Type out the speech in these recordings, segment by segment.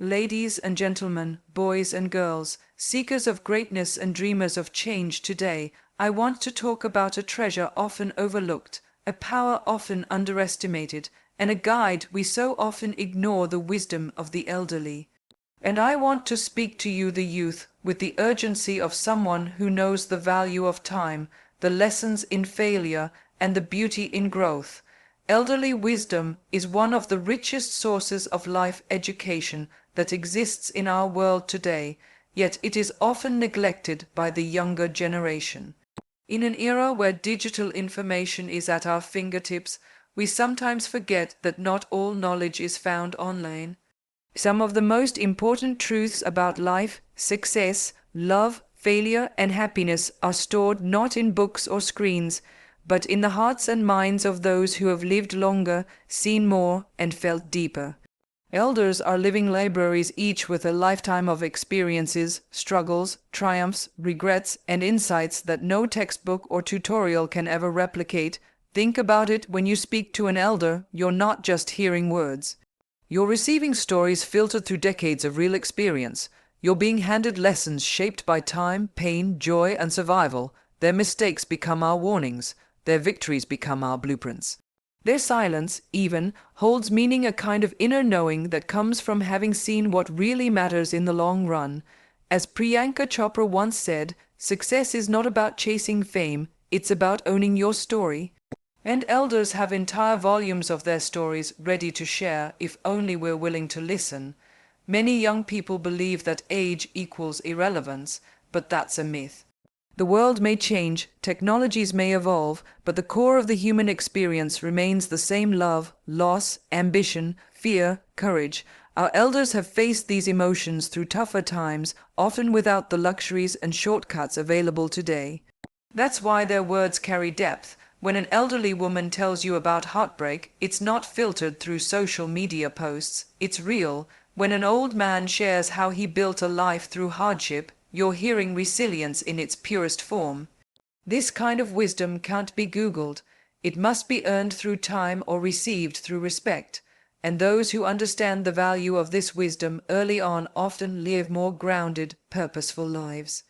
Ladies and gentlemen, boys and girls, seekers of greatness and dreamers of change today, I want to talk about a treasure often overlooked, a power often underestimated, and a guide we so often ignore: the wisdom of the elderly. And I want to speak to you, the youth, with the urgency of someone who knows the value of time, the lessons in failure, and the beauty in growth. Elderly wisdom is one of the richest sources of life education that exists in our world today, yet it is often neglected by the younger generation. In an era where digital information is at our fingertips, we sometimes forget that not all knowledge is found online. Some of the most important truths about life, success, love, failure, and happiness are stored not in books or screens, but in the hearts and minds of those who have lived longer, seen more, and felt deeper. Elders are living libraries, each with a lifetime of experiences, struggles, triumphs, regrets, and insights that no textbook or tutorial can ever replicate. Think about it: when you speak to an elder, you're not just hearing words. You're receiving stories filtered through decades of real experience. You're being handed lessons shaped by time, pain, joy, and survival. Their mistakes become our warnings. Their victories become our blueprints. Their silence, even, holds meaning, a kind of inner knowing that comes from having seen what really matters in the long run. As Priyanka Chopra once said, success is not about chasing fame, it's about owning your story. And elders have entire volumes of their stories ready to share, if only we're willing to listen. Many young people believe that age equals irrelevance, but that's a myth. The world may change, technologies may evolve, but the core of the human experience remains the same: love, loss, ambition, fear, courage. Our elders have faced these emotions through tougher times, often without the luxuries and shortcuts available today. That's why their words carry depth. When an elderly woman tells you about heartbreak, it's not filtered through social media posts, it's real. When an old man shares how he built a life through hardship, you're hearing resilience in its purest form. This kind of wisdom can't be Googled. It must be earned through time or received through respect. And those who understand the value of this wisdom early on often live more grounded, purposeful lives.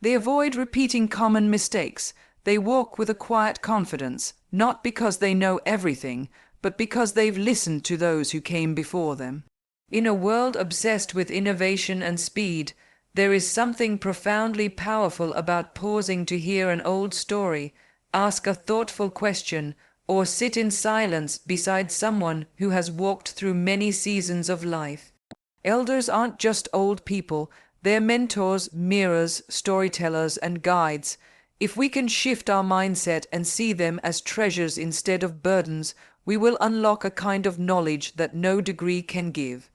They avoid repeating common mistakes. They walk with a quiet confidence, not because they know everything, but because they've listened to those who came before them. In a world obsessed with innovation and speed, there is something profoundly powerful about pausing to hear an old story, ask a thoughtful question, or sit in silence beside someone who has walked through many seasons of life. Elders aren't just old people, they're mentors, mirrors, storytellers, and guides. If we can shift our mindset and see them as treasures instead of burdens, we will unlock a kind of knowledge that no degree can give.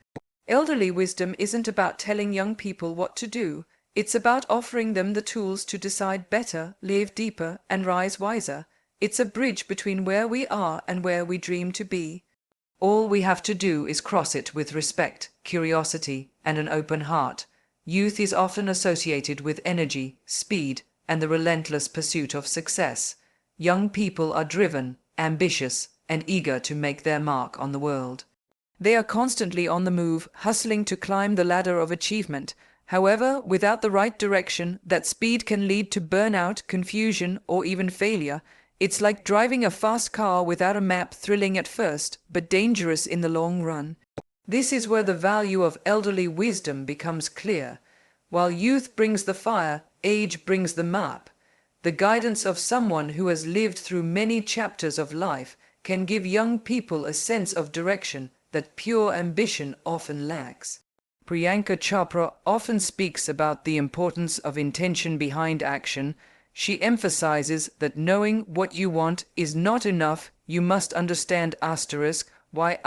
Elderly wisdom isn't about telling young people what to do. It's about offering them the tools to decide better, live deeper, and rise wiser. It's a bridge between where we are and where we dream to be. All we have to do is cross it with respect, curiosity, and an open heart. Youth is often associated with energy, speed, and the relentless pursuit of success. Young people are driven, ambitious, and eager to make their mark on the world. They are constantly on the move, hustling to climb the ladder of achievement. However, without the right direction, that speed can lead to burnout, confusion, or even failure. It's like driving a fast car without a map: thrilling at first, but dangerous in the long run. This is where the value of elderly wisdom becomes clear. While youth brings the fire, age brings the map. The guidance of someone who has lived through many chapters of life can give young people a sense of direction that pure ambition often lacks. Priyanka Chopra often speaks about the importance of intention behind action. She emphasizes that knowing what you want is not enough. You must understand why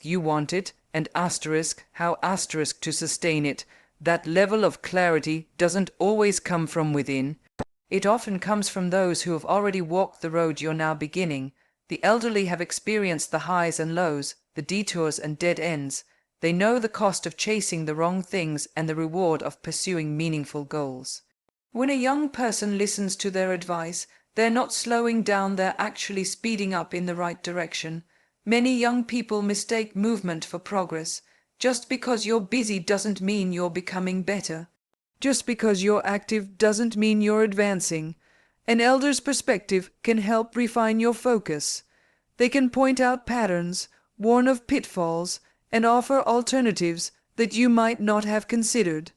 you want it, and how to sustain it. That level of clarity doesn't always come from within. It often comes from those who have already walked the road you're now beginning. The elderly have experienced the highs and lows, the detours and dead ends. They know the cost of chasing the wrong things and the reward of pursuing meaningful goals. When a young person listens to their advice, they're not slowing down, they're actually speeding up in the right direction. Many young people mistake movement for progress. Just because you're busy doesn't mean you're becoming better. Just because you're active doesn't mean you're advancing. An elder's perspective can help refine your focus. They can point out patterns, warn of pitfalls, and offer alternatives that you might not have considered.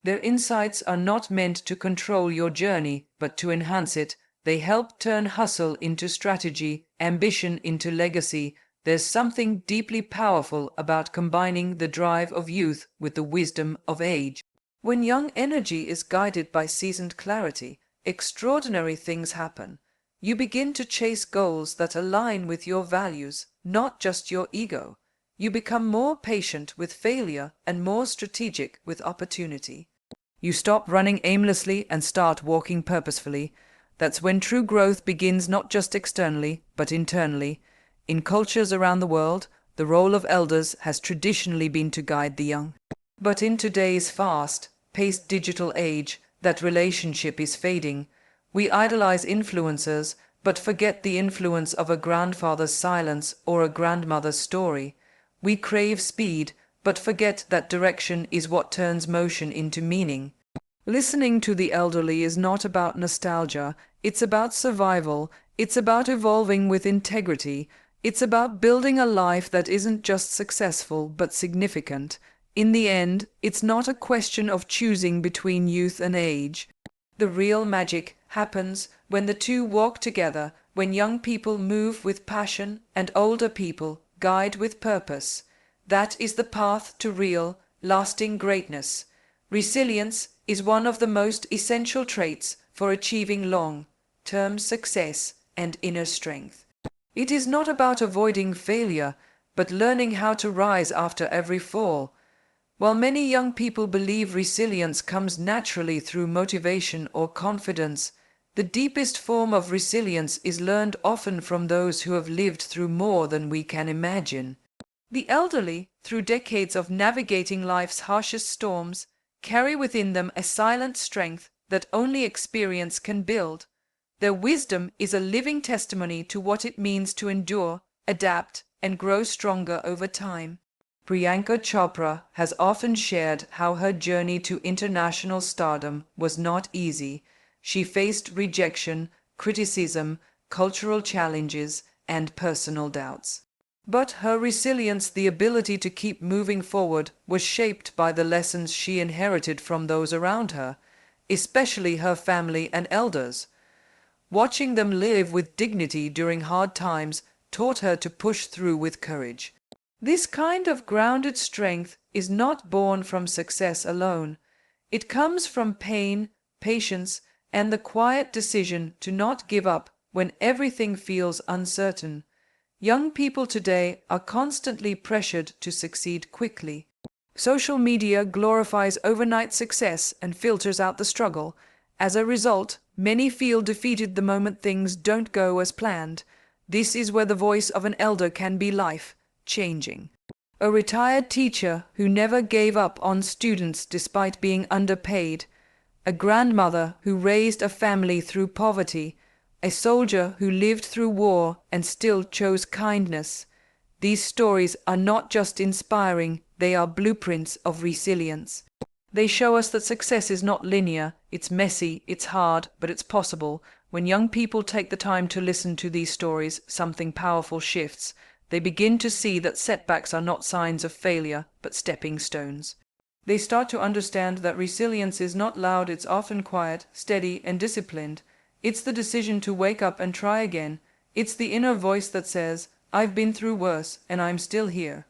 Their insights are not meant to control your journey, but to enhance it. They help turn hustle into strategy, ambition into legacy. There's something deeply powerful about combining the drive of youth with the wisdom of age. When young energy is guided by seasoned clarity, extraordinary things happen. You begin to chase goals that align with your values, not just your ego. You become more patient with failure and more strategic with opportunity. You stop running aimlessly and start walking purposefully. That's when true growth begins, not just externally, but internally. In cultures around the world, the role of elders has traditionally been to guide the young. But in today's fast-paced digital age, that relationship is fading. We idolize influencers, but forget the influence of a grandfather's silence or a grandmother's story. We crave speed, but forget that direction is what turns motion into meaning. Listening to the elderly is not about nostalgia, it's about survival, it's about evolving with integrity, it's about building a life that isn't just successful but significant. In the end, it's not a question of choosing between youth and age. The real magic happens when the two walk together, when young people move with passion and older people guide with purpose. That is the path to real, lasting greatness. Resilience is one of the most essential traits for achieving long-term success and inner strength. It is not about avoiding failure, but learning how to rise after every fall. While many young people believe resilience comes naturally through motivation or confidence, the deepest form of resilience is learned often from those who have lived through more than we can imagine. The elderly, through decades of navigating life's harshest storms, carry within them a silent strength that only experience can build. Their wisdom is a living testimony to what it means to endure, adapt, and grow stronger over time. Priyanka Chopra has often shared how her journey to international stardom was not easy. She faced rejection, criticism, cultural challenges, and personal doubts. But her resilience, the ability to keep moving forward, was shaped by the lessons she inherited from those around her, especially her family and elders. Watching them live with dignity during hard times taught her to push through with courage. This kind of grounded strength is not born from success alone. It comes from pain, patience, and the quiet decision to not give up when everything feels uncertain. Young people today are constantly pressured to succeed quickly. Social media glorifies overnight success and filters out the struggle. As a result, many feel defeated the moment things don't go as planned. This is where the voice of an elder can be life-changing. A retired teacher who never gave up on students despite being underpaid. A grandmother who raised a family through poverty. A soldier who lived through war and still chose kindness. These stories are not just inspiring, they are blueprints of resilience. They show us that success is not linear, it's messy, it's hard, but it's possible. When young people take the time to listen to these stories, something powerful shifts. They begin to see that setbacks are not signs of failure, but stepping stones. They start to understand that resilience is not loud, it's often quiet, steady, and disciplined. It's the decision to wake up and try again. It's the inner voice that says, "I've been through worse, and I'm still here."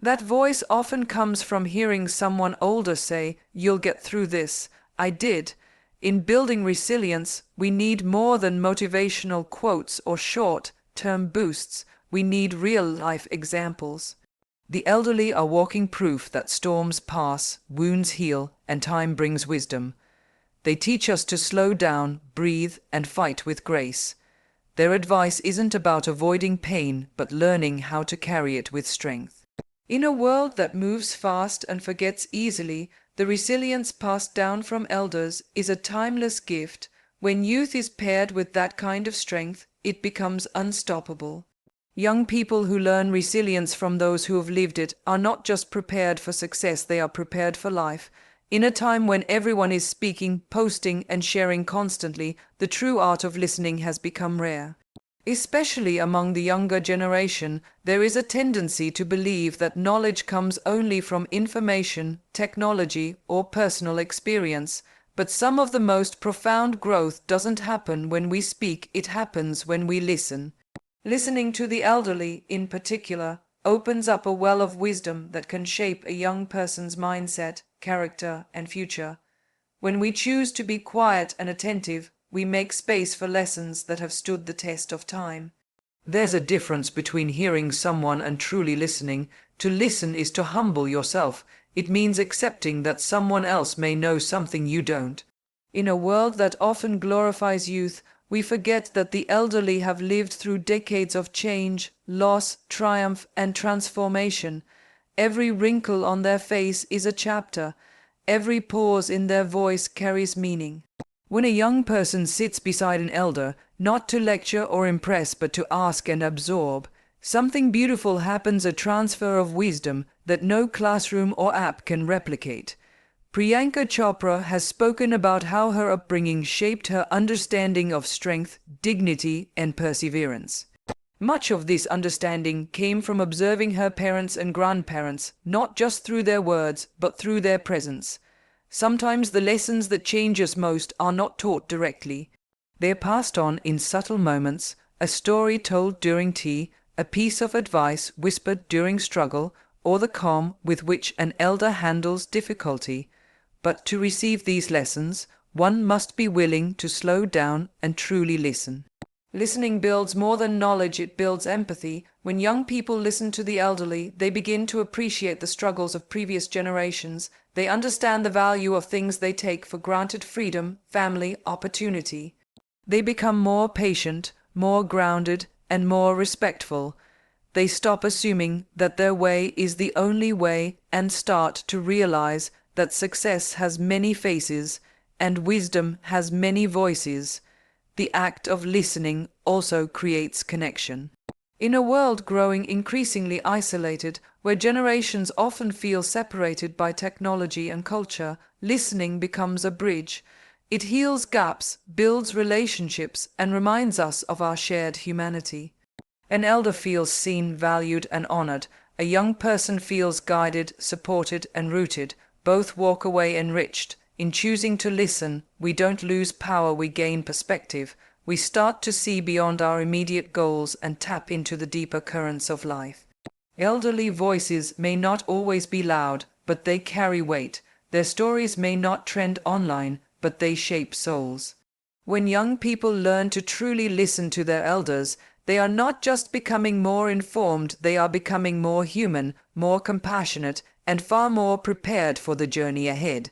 That voice often comes from hearing someone older say, "You'll get through this." I did. In building resilience, we need more than motivational quotes or short-term boosts. We need real-life examples. The elderly are walking proof that storms pass, wounds heal, and time brings wisdom. They teach us to slow down, breathe, and fight with grace. Their advice isn't about avoiding pain, but learning how to carry it with strength. In a world that moves fast and forgets easily, the resilience passed down from elders is a timeless gift. When youth is paired with that kind of strength, it becomes unstoppable. Young people who learn resilience from those who have lived it are not just prepared for success, they are prepared for life. In a time when everyone is speaking, posting, and sharing constantly, the true art of listening has become rare. Especially among the younger generation, there is a tendency to believe that knowledge comes only from information, technology, or personal experience. But some of the most profound growth doesn't happen when we speak, it happens when we listen. Listening to the elderly, in particular, opens up a well of wisdom that can shape a young person's mindset, character, and future. When we choose to be quiet and attentive, we make space for lessons that have stood the test of time. There's a difference between hearing someone and truly listening. To listen is to humble yourself. It means accepting that someone else may know something you don't. In a world that often glorifies youth, we forget that the elderly have lived through decades of change, loss, triumph, and transformation. Every wrinkle on their face is a chapter. Every pause in their voice carries meaning. When a young person sits beside an elder, not to lecture or impress but to ask and absorb, something beautiful happens, a transfer of wisdom that no classroom or app can replicate. Priyanka Chopra has spoken about how her upbringing shaped her understanding of strength, dignity, and perseverance. Much of this understanding came from observing her parents and grandparents, not just through their words, but through their presence. Sometimes the lessons that change us most are not taught directly. They're passed on in subtle moments, a story told during tea, a piece of advice whispered during struggle, or the calm with which an elder handles difficulty. But to receive these lessons, one must be willing to slow down and truly listen. Listening builds more than knowledge, it builds empathy. When young people listen to the elderly, they begin to appreciate the struggles of previous generations. They understand the value of things they take for granted: freedom, family, opportunity. They become more patient, more grounded, and more respectful. They stop assuming that their way is the only way and start to realize that success has many faces and wisdom has many voices. The act of listening also creates connection. In a world growing increasingly isolated, where generations often feel separated by technology and culture, listening becomes a bridge. It heals gaps, builds relationships, and reminds us of our shared humanity. An elder feels seen, valued, and honored. A young person feels guided, supported, and rooted. Both walk away enriched. In choosing to listen, we don't lose power, we gain perspective. We start to see beyond our immediate goals and tap into the deeper currents of life. Elderly voices may not always be loud, but they carry weight. Their stories may not trend online, but they shape souls. When young people learn to truly listen to their elders, they are not just becoming more informed, they are becoming more human, more compassionate, and far more prepared for the journey ahead.